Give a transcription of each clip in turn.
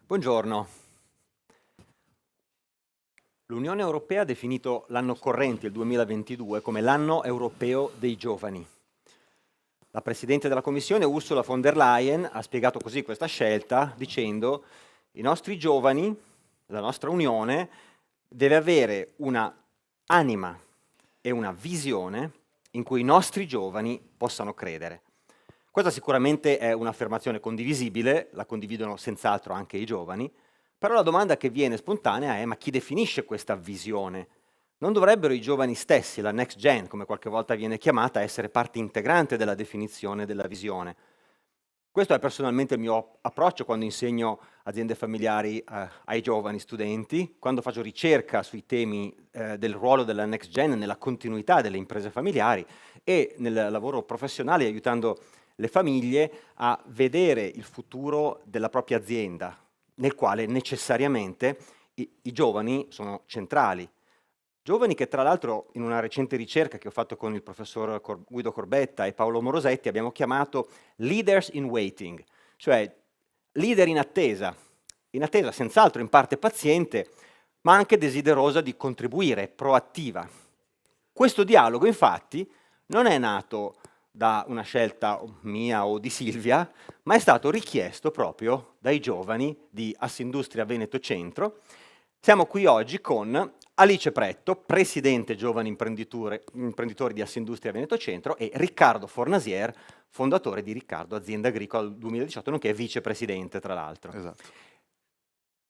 Buongiorno. L'Unione Europea ha definito l'anno corrente, il 2022, come l'anno europeo dei giovani. La Presidente della Commissione, Ursula von der Leyen, ha spiegato così questa scelta dicendo: i nostri giovani, la nostra Unione, deve avere una anima e una visione in cui i nostri giovani possano credere. Questa sicuramente è un'affermazione condivisibile, la condividono senz'altro anche i giovani, però la domanda che viene spontanea è: ma chi definisce questa visione? Non dovrebbero i giovani stessi, la next gen, come qualche volta viene chiamata, essere parte integrante della definizione della visione? Questo è personalmente il mio approccio quando insegno aziende familiari ai giovani studenti, quando faccio ricerca sui temi del ruolo della next gen nella continuità delle imprese familiari e nel lavoro professionale, aiutando le famiglie a vedere il futuro della propria azienda, nel quale necessariamente i giovani sono centrali. Giovani che tra l'altro in una recente ricerca che ho fatto con il professor Guido Corbetta e Paolo Morosetti abbiamo chiamato leaders in waiting, cioè leader in attesa senz'altro in parte paziente, ma anche desiderosa di contribuire, proattiva. Questo dialogo infatti non è nato da una scelta mia o di Silvia, ma è stato richiesto proprio dai giovani di Assindustria Veneto Centro. Siamo qui oggi con Alice Pretto, Presidente Giovani Imprenditori di Assindustria Veneto Centro, e Riccardo Fornasier, fondatore di Riccardo Azienda Agricola 2018, nonché vicepresidente tra l'altro. Esatto.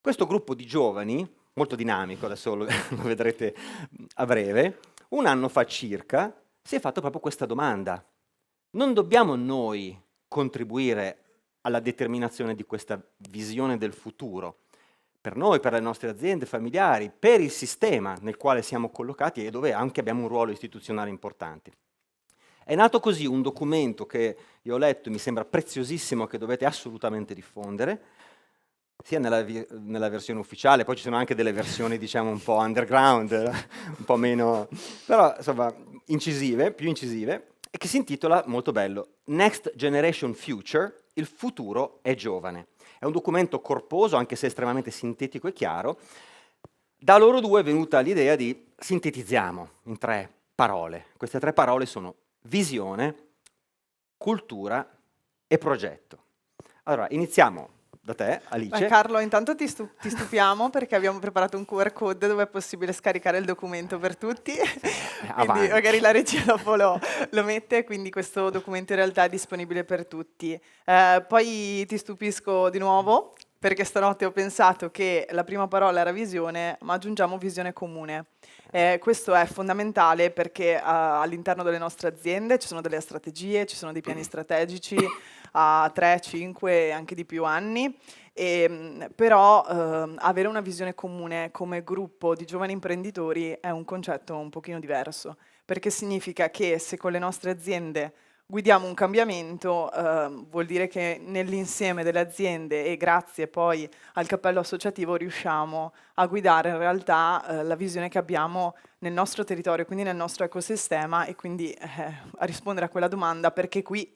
Questo gruppo di giovani, molto dinamico, adesso lo vedrete a breve, un anno fa circa si è fatto proprio questa domanda: non dobbiamo noi contribuire alla determinazione di questa visione del futuro? Per noi, per le nostre aziende familiari, per il sistema nel quale siamo collocati e dove anche abbiamo un ruolo istituzionale importante. È nato così un documento che io ho letto e mi sembra preziosissimo, che dovete assolutamente diffondere, sia nella versione ufficiale, poi ci sono anche delle versioni diciamo un po' underground, un po' meno, però insomma incisive, più incisive, e che si intitola, molto bello, Next Generation Future, il futuro è giovane. È un documento corposo, anche se estremamente sintetico e chiaro. Da loro due è venuta l'idea di sintetizziamo in 3 parole. Queste 3 parole sono visione, cultura e progetto. Allora, iniziamo da te, Alice. Carlo, intanto ti stupiamo perché abbiamo preparato un QR code dove è possibile scaricare il documento per tutti, quindi Avanti. magari la regia dopo lo mette, quindi questo documento in realtà è disponibile per tutti. Poi ti stupisco di nuovo perché stanotte ho pensato che la prima parola era visione, ma aggiungiamo visione comune. Questo è fondamentale perché all'interno delle nostre aziende ci sono delle strategie, ci sono dei piani strategici a 3, 5 e anche di più anni, però avere una visione comune come gruppo di giovani imprenditori è un concetto un pochino diverso, perché significa che se con le nostre aziende guidiamo un cambiamento, vuol dire che nell'insieme delle aziende e grazie poi al cappello associativo riusciamo a guidare in realtà la visione che abbiamo nel nostro territorio, quindi nel nostro ecosistema, e quindi a rispondere a quella domanda: perché qui?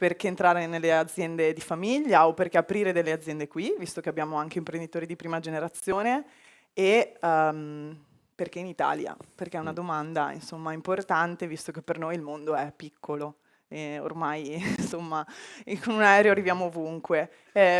Perché entrare nelle aziende di famiglia o perché aprire delle aziende qui, visto che abbiamo anche imprenditori di prima generazione, e perché in Italia? Perché è una domanda insomma importante, visto che per noi il mondo è piccolo. E ormai insomma con un aereo arriviamo ovunque.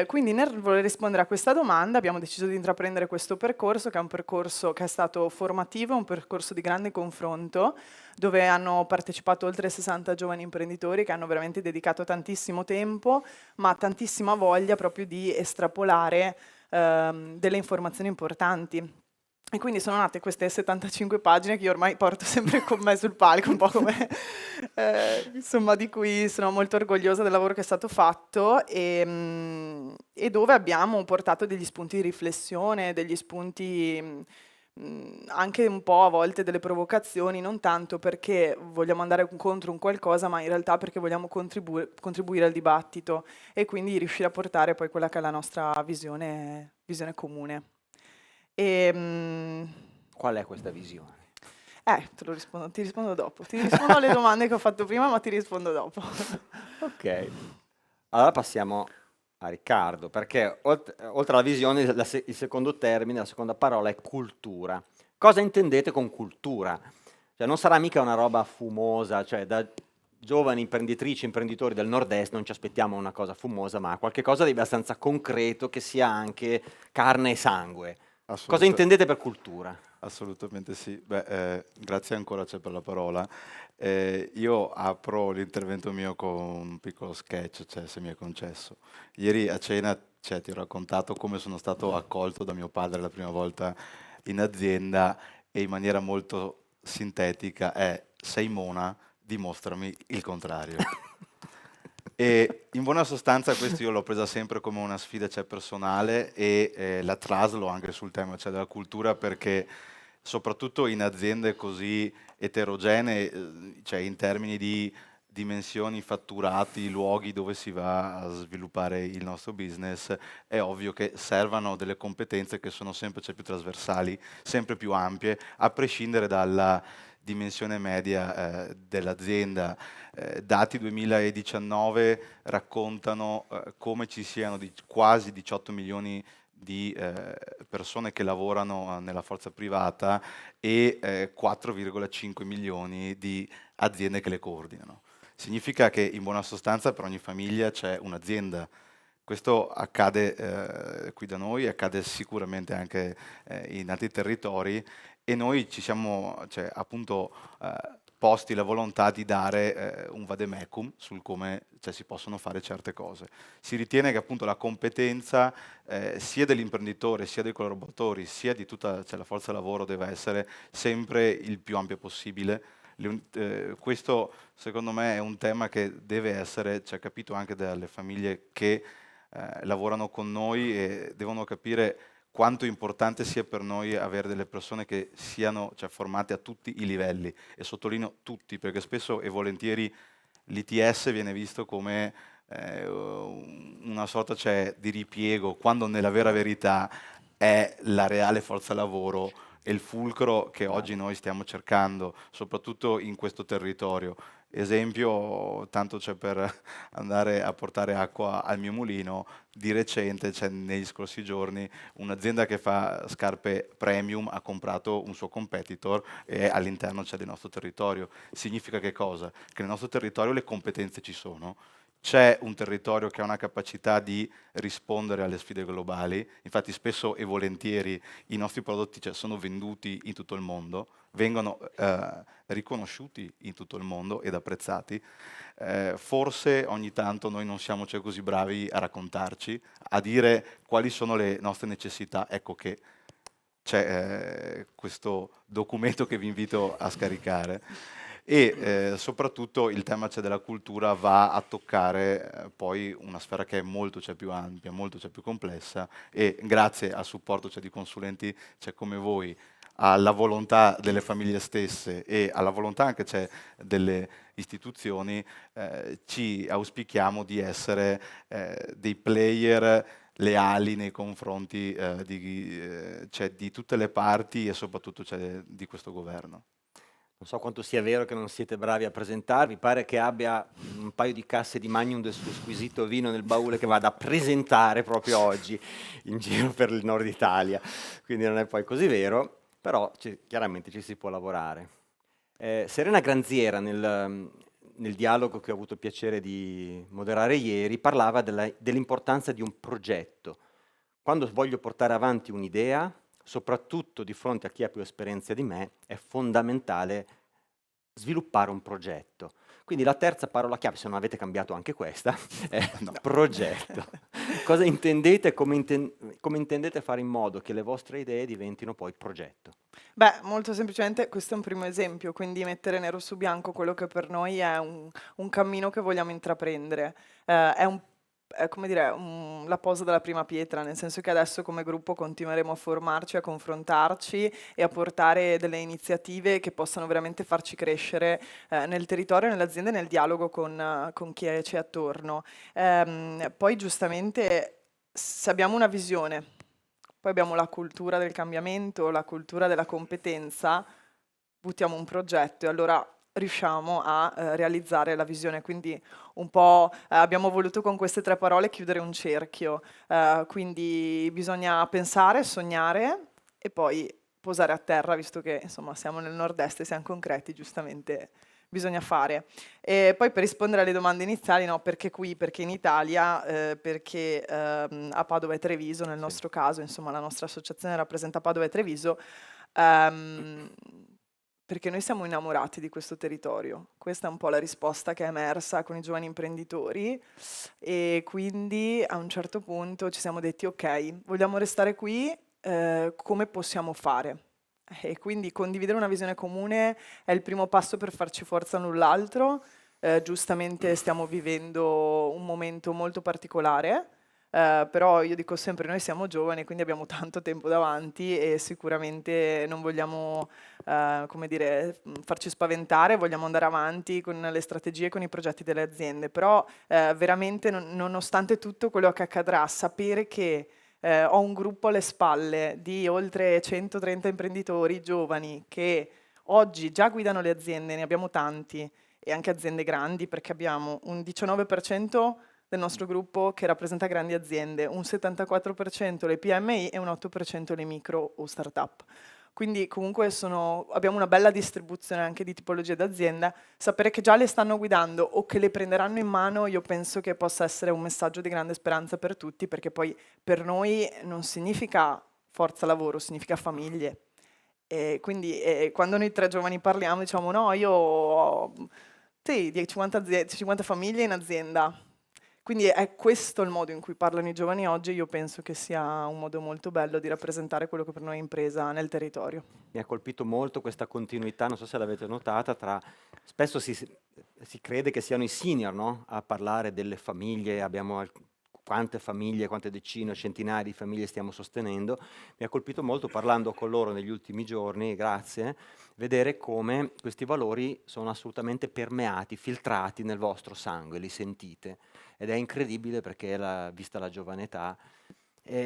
Quindi nel voler rispondere a questa domanda abbiamo deciso di intraprendere questo percorso, che è un percorso che è stato formativo, un percorso di grande confronto, dove hanno partecipato oltre 60 giovani imprenditori che hanno veramente dedicato tantissimo tempo, ma tantissima voglia proprio di estrapolare delle informazioni importanti. E quindi sono nate queste 75 pagine che io ormai porto sempre con me sul palco, un po' come, insomma, di cui sono molto orgogliosa del lavoro che è stato fatto, e dove abbiamo portato degli spunti di riflessione, degli spunti anche un po' a volte delle provocazioni, non tanto perché vogliamo andare contro un qualcosa, ma in realtà perché vogliamo contribuire al dibattito e quindi riuscire a portare poi quella che è la nostra visione comune. Qual è questa visione? Ti rispondo dopo. Ti rispondo alle domande che ho fatto prima, ma ti rispondo dopo. Ok, allora passiamo a Riccardo, perché oltre alla visione, il secondo termine, la seconda parola è cultura. Cosa intendete con cultura? Cioè, non sarà mica una roba fumosa, cioè da giovani imprenditrici, imprenditori del nord-est non ci aspettiamo una cosa fumosa, ma qualche cosa di abbastanza concreto che sia anche carne e sangue. Cosa Assoluta- intendete per cultura? Assolutamente sì. Beh, grazie ancora per la parola. Io apro l'intervento mio con un piccolo sketch, se mi è concesso. Ieri a cena, ti ho raccontato come sono stato accolto da mio padre la prima volta in azienda e in maniera molto sintetica è: sei mona, dimostrami il contrario. E in buona sostanza questo io l'ho presa sempre come una sfida personale e la traslo anche sul tema della cultura, perché soprattutto in aziende così eterogenee, in termini di dimensioni, fatturati, luoghi dove si va a sviluppare il nostro business, è ovvio che servano delle competenze che sono sempre più trasversali, sempre più ampie, a prescindere dalla dimensione media dell'azienda. Dati 2019 raccontano come ci siano quasi 18 milioni di persone che lavorano nella forza privata e 4,5 milioni di aziende che le coordinano. Significa che in buona sostanza per ogni famiglia c'è un'azienda. Questo accade qui da noi, accade sicuramente anche in altri territori, e noi ci siamo appunto posti la volontà di dare un vademecum sul come si possono fare certe cose. Si ritiene che appunto la competenza sia dell'imprenditore, sia dei collaboratori, sia di tutta la forza lavoro deve essere sempre il più ampio possibile. Questo secondo me è un tema che deve essere capito anche dalle famiglie che lavorano con noi, e devono capire quanto importante sia per noi avere delle persone che siano formate a tutti i livelli, e sottolineo tutti, perché spesso e volentieri l'ITS viene visto come una sorta di ripiego, quando nella vera verità è la reale forza lavoro e il fulcro che oggi Bravo. noi stiamo cercando, soprattutto in questo territorio. Esempio, tanto c'è per andare a portare acqua al mio mulino, di recente, negli scorsi giorni, un'azienda che fa scarpe premium ha comprato un suo competitor e all'interno c'è del nostro territorio. Significa che cosa? Che nel nostro territorio le competenze ci sono, c'è un territorio che ha una capacità di rispondere alle sfide globali, infatti spesso e volentieri i nostri prodotti sono venduti in tutto il mondo, vengono riconosciuti in tutto il mondo ed apprezzati. Forse ogni tanto noi non siamo così bravi a raccontarci, a dire quali sono le nostre necessità. Ecco che c'è questo documento che vi invito a scaricare, e soprattutto il tema della cultura va a toccare poi una sfera che è molto più ampia, molto più complessa, e grazie al supporto di consulenti come voi, alla volontà delle famiglie stesse e alla volontà anche delle istituzioni, ci auspichiamo di essere dei player leali nei confronti di tutte le parti e soprattutto di questo governo. Non so quanto sia vero che non siete bravi a presentarvi, pare che abbia un paio di casse di Magnum del suo squisito vino nel baule che vada a presentare proprio oggi in giro per il nord Italia, quindi non è poi così vero, però chiaramente ci si può lavorare. Serena Granziera nel dialogo che ho avuto il piacere di moderare ieri parlava dell'importanza di un progetto. Quando voglio portare avanti un'idea, soprattutto di fronte a chi ha più esperienza di me, è fondamentale sviluppare un progetto. Quindi la terza parola chiave, se non avete cambiato anche questa, è No. progetto. Cosa intendete, come intendete fare in modo che le vostre idee diventino poi progetto? Beh, molto semplicemente questo è un primo esempio, quindi mettere nero su bianco quello che per noi è un cammino che vogliamo intraprendere. È come dire, la posa della prima pietra, nel senso che adesso come gruppo continueremo a formarci, a confrontarci e a portare delle iniziative che possano veramente farci crescere nel territorio, nell'azienda e nel dialogo con chi ci è attorno. Poi giustamente se abbiamo una visione, poi abbiamo la cultura del cambiamento, la cultura della competenza, buttiamo un progetto e allora riusciamo a realizzare la visione. Quindi un po' abbiamo voluto con queste 3 parole chiudere un cerchio. Quindi bisogna pensare, sognare e poi posare a terra, visto che insomma siamo nel nord-est e siamo concreti, giustamente bisogna fare. E poi per rispondere alle domande iniziali, no, perché qui, perché in Italia, perché a Padova e Treviso, nel Sì. nostro caso, insomma la nostra associazione rappresenta Padova e Treviso, ehm, perché noi siamo innamorati di questo territorio. Questa è un po' la risposta che è emersa con i giovani imprenditori e quindi a un certo punto ci siamo detti ok, vogliamo restare qui, come possiamo fare? E quindi condividere una visione comune è il primo passo per farci forza l'un l'altro. Giustamente stiamo vivendo un momento molto particolare, però io dico sempre, noi siamo giovani, quindi abbiamo tanto tempo davanti e sicuramente non vogliamo, come dire, farci spaventare, vogliamo andare avanti con le strategie, con i progetti delle aziende, però veramente nonostante tutto quello che accadrà, sapere che ho un gruppo alle spalle di oltre 130 imprenditori giovani che oggi già guidano le aziende, ne abbiamo tanti, e anche aziende grandi, perché abbiamo un 19% del nostro gruppo che rappresenta grandi aziende, un 74% le PMI e un 8% le micro o startup. Quindi comunque abbiamo una bella distribuzione anche di tipologie d'azienda. Sapere che già le stanno guidando o che le prenderanno in mano, io penso che possa essere un messaggio di grande speranza per tutti, perché poi per noi non significa forza lavoro, significa famiglie. E quindi quando noi 3 giovani parliamo diciamo no, io ho sì, 50 famiglie in azienda. Quindi è questo il modo in cui parlano i giovani oggi, io penso che sia un modo molto bello di rappresentare quello che per noi è impresa nel territorio. Mi ha colpito molto questa continuità, non so se l'avete notata, spesso si crede che siano i senior, no? A parlare delle famiglie, quante famiglie, quante decine, centinaia di famiglie stiamo sostenendo. Mi ha colpito molto parlando con loro negli ultimi giorni, grazie, vedere come questi valori sono assolutamente permeati, filtrati nel vostro sangue, li sentite. Ed è incredibile perché, vista la giovane età,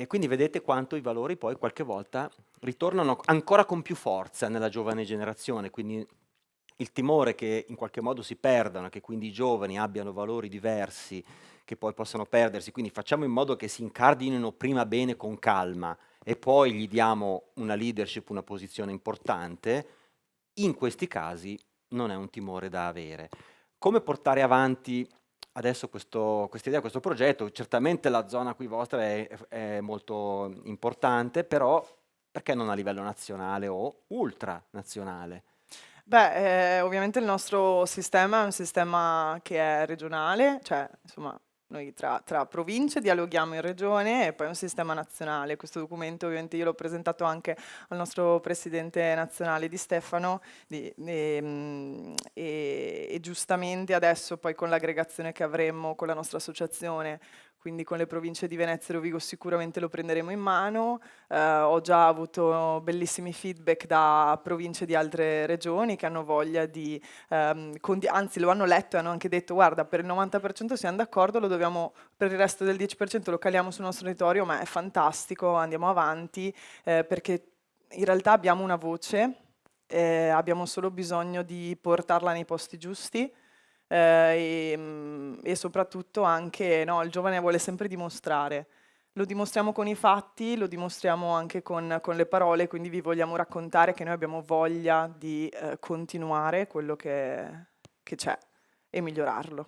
quindi vedete quanto i valori poi qualche volta ritornano ancora con più forza nella giovane generazione, quindi il timore che in qualche modo si perdano, che quindi i giovani abbiano valori diversi, che poi possano perdersi, quindi facciamo in modo che si incardinino prima bene con calma e poi gli diamo una leadership, una posizione importante, in questi casi non è un timore da avere. Come portare avanti adesso questa idea, questo progetto? Certamente la zona qui vostra è molto importante, però perché non a livello nazionale o ultranazionale? Beh, ovviamente il nostro sistema è un sistema che è regionale, cioè insomma noi tra province dialoghiamo in regione e poi è un sistema nazionale. Questo documento ovviamente io l'ho presentato anche al nostro presidente nazionale Di Stefano e giustamente adesso poi con l'aggregazione che avremmo con la nostra associazione, quindi con le province di Venezia e Rovigo sicuramente lo prenderemo in mano. Ho già avuto bellissimi feedback da province di altre regioni che hanno voglia di, anzi lo hanno letto e hanno anche detto guarda per il 90% siamo d'accordo, lo dobbiamo, per il resto del 10% lo caliamo sul nostro territorio, ma è fantastico, andiamo avanti, perché in realtà abbiamo una voce, abbiamo solo bisogno di portarla nei posti giusti. E soprattutto anche no, il giovane vuole sempre dimostrare. Lo dimostriamo con i fatti, lo dimostriamo anche con le parole, quindi vi vogliamo raccontare che noi abbiamo voglia di continuare quello che c'è e migliorarlo.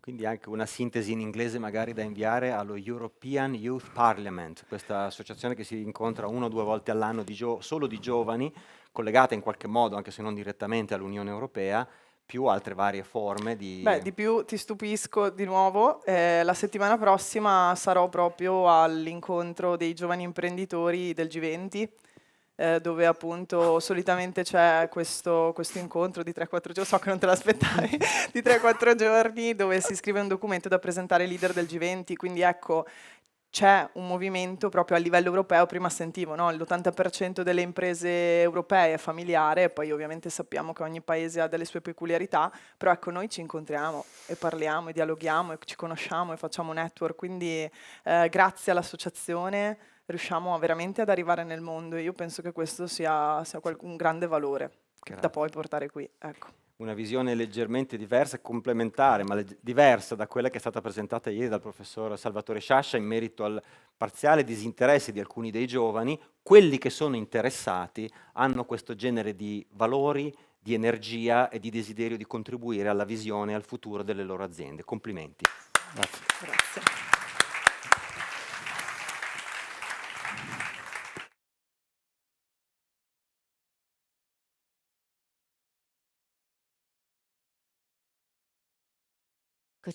Quindi anche una sintesi in inglese magari da inviare allo European Youth Parliament, questa associazione che si incontra 1 o 2 volte all'anno solo di giovani, collegata in qualche modo, anche se non direttamente, all'Unione Europea, più altre varie forme Beh, di... di più ti stupisco di nuovo, la settimana prossima sarò proprio all'incontro dei giovani imprenditori del G20, dove appunto solitamente c'è questo incontro di 3-4 giorni, so che non te l'aspettavi, di 3-4 giorni dove si scrive un documento da presentare ai leader del G20, quindi ecco c'è un movimento proprio a livello europeo, prima sentivo, no? L'80% delle imprese europee è familiare, poi ovviamente sappiamo che ogni paese ha delle sue peculiarità, però ecco noi ci incontriamo e parliamo e dialoghiamo e ci conosciamo e facciamo network, quindi grazie all'associazione riusciamo veramente ad arrivare nel mondo e io penso che questo sia un grande valore da Grazie. poi portare qui. Ecco. una visione leggermente diversa e complementare, ma diversa da quella che è stata presentata ieri dal professor Salvatore Sciascia in merito al parziale disinteresse di alcuni dei giovani. Quelli che sono interessati hanno questo genere di valori, di energia e di desiderio di contribuire alla visione e al futuro delle loro aziende. Complimenti. Grazie. Grazie.